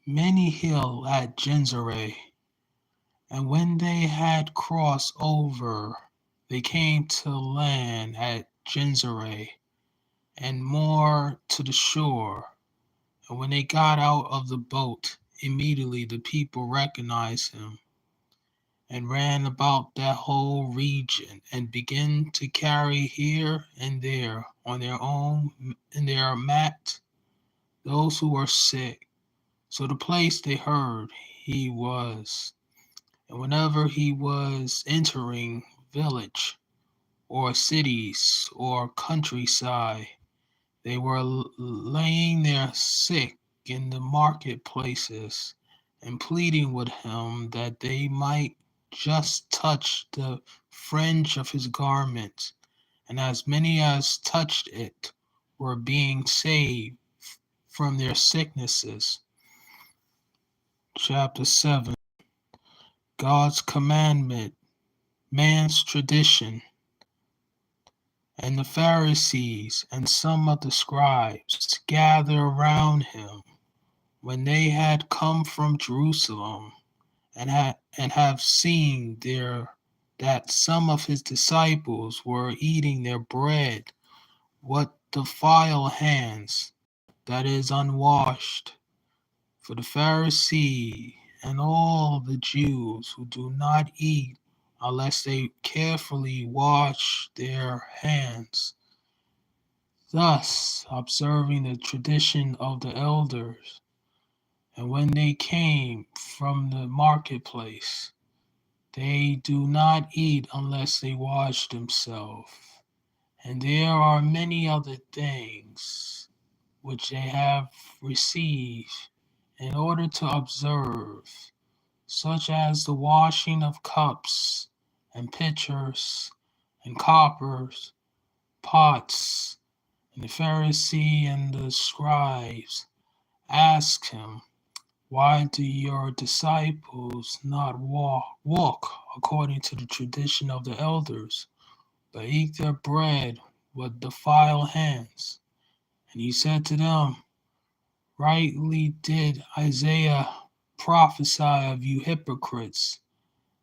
many hill at Gennesaret. And when they had crossed over, they came to land at Gennesaret, and more to the shore. And when they got out of the boat, immediately the people recognized him, and ran about that whole region, and began to carry here and there on their own in their mat those who were sick. So the place they heard he was, and whenever he was entering village or cities or countryside, they were laying their sick in the marketplaces and pleading with him that they might just touch the fringe of his garment. And as many as touched it were being saved from their sicknesses. Chapter 7. God's commandment, man's tradition. And the Pharisees and some of the scribes gathered around him when they had come from Jerusalem, and have seen there that some of his disciples were eating their bread with defiled hands, that is, unwashed. For the Pharisee and all the Jews who do not eat unless they carefully wash their hands, thus observing the tradition of the elders. And when they came from the marketplace, they do not eat unless they wash themselves. And there are many other things which they have received in order to observe, such as the washing of cups and pitchers and coppers, pots. And the Pharisee and the scribes asked him, why do your disciples not walk according to the tradition of the elders, but eat their bread with defiled hands? And he said to them, rightly did Isaiah prophesy of you hypocrites,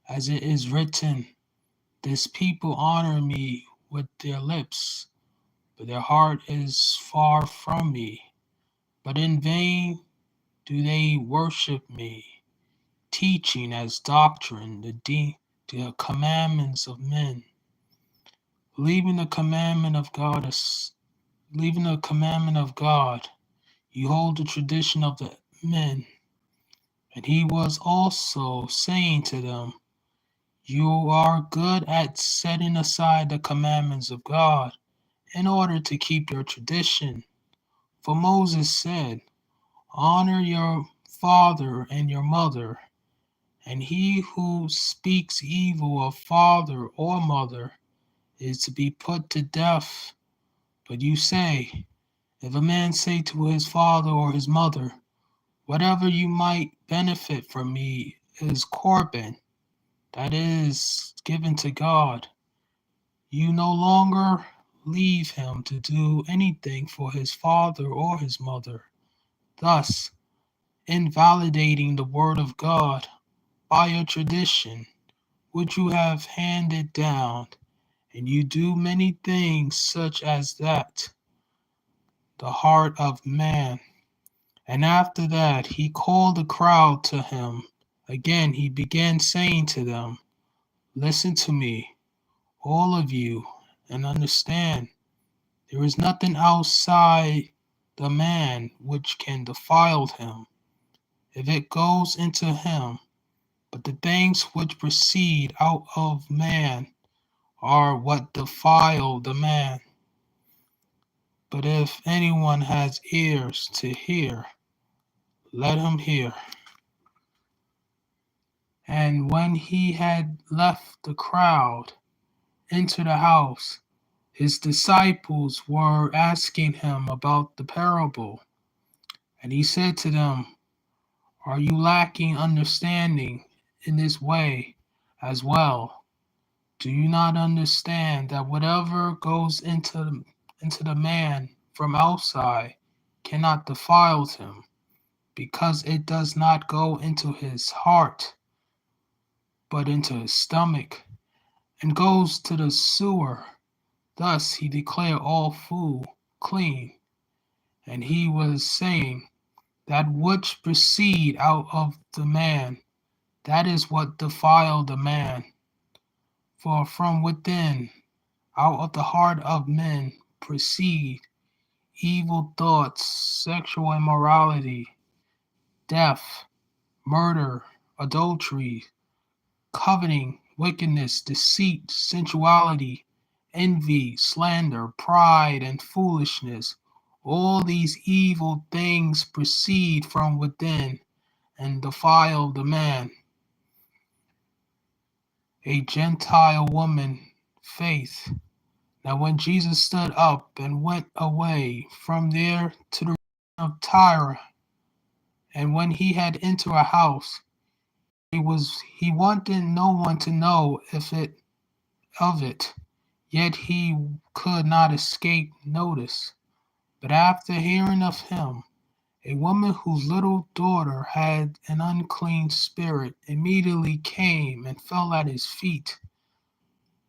as it is written, this people honor me with their lips, but their heart is far from me. But in vain do they worship me, teaching as doctrine the commandments of men, leaving the commandment of God. Leaving the commandment of God, you hold the tradition of the men. And he was also saying to them, you are good at setting aside the commandments of God in order to keep your tradition. For Moses said, honor your father and your mother, and he who speaks evil of father or mother is to be put to death. But you say, if a man say to his father or his mother, whatever you might benefit from me is Corban, that is, given to God, you no longer leave him to do anything for his father or his mother, thus invalidating the word of God by your tradition, which you have handed down. And you do many things such as that, the heart of man. And after that he called the crowd to him. Again he began saying to them, listen to me, all of you, and understand. There is nothing outside the man which can defile him, if it goes into him, but the things which proceed out of man are what defile the man. But if anyone has ears to hear, let him hear. And when he had left the crowd into the house, his disciples were asking him about the parable. And he said to them, are you lacking understanding in this way as well? Do you not understand that whatever goes into the man from outside cannot defile him, because it does not go into his heart, but into his stomach, and goes to the sewer. Thus he declared all food clean. And he was saying, that which proceed out of the man, that is what defile the man. For from within, out of the heart of men, proceed evil thoughts, sexual immorality, death, murder, adultery, coveting, wickedness, deceit, sensuality, envy, slander, pride, and foolishness. All these evil things proceed from within and defile the man. A Gentile woman, faith. Now when Jesus stood up and went away from there to the region of Tyre, and when he had entered a house, he wanted no one to know of it, yet he could not escape notice. But after hearing of him, a woman whose little daughter had an unclean spirit immediately came and fell at his feet.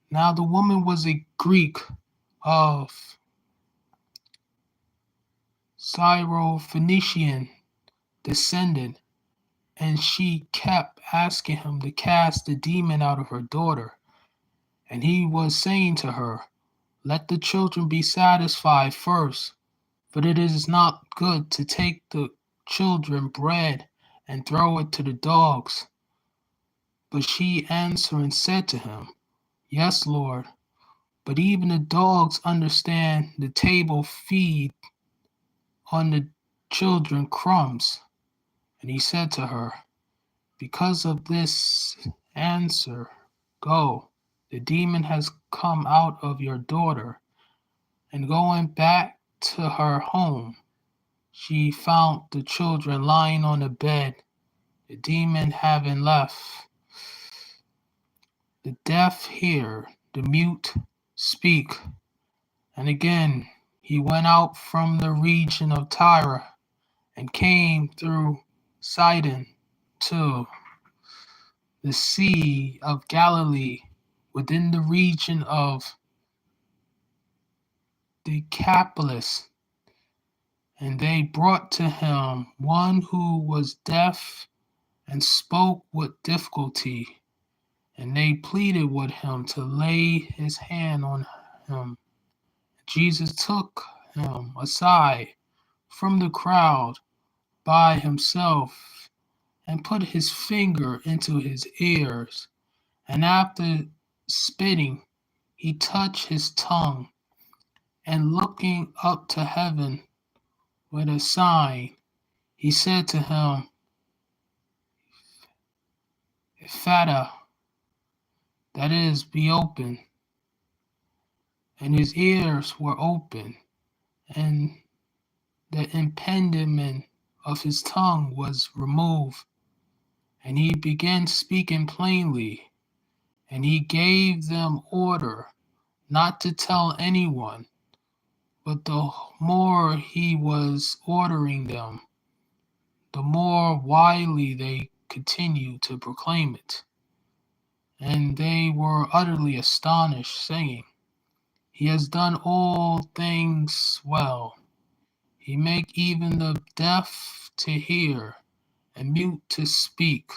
Now the woman was a Greek of Syrophoenician descendant, and she kept asking him to cast the demon out of her daughter. And he was saying to her, let the children be satisfied first, for it is not good to take the children bread and throw it to the dogs. But she answered and said to him, yes, Lord, but even the dogs understand the table feed on the children crumbs. And he said to her, because of this answer, go, the demon has come out of your daughter. And going back to her home, she found the children lying on the bed, the demon having left. The deaf hear, the mute speak. And again he went out from the region of Tyre and came through Sidon to the Sea of Galilee, within the region of Decapolis. And they brought to him one who was deaf and spoke with difficulty. And they pleaded with him to lay his hand on him. Jesus took him aside from the crowd by himself and put his finger into his ears. And after spitting, he touched his tongue, and looking up to heaven with a sign, he said to him, Ephata, that is, be open. And his ears were open, and the impediment of his tongue was removed, and he began speaking plainly. And he gave them order not to tell anyone, but the more he was ordering them, the more widely they continued to proclaim it. And they were utterly astonished, saying, he has done all things well. He make even the deaf to hear and mute to speak.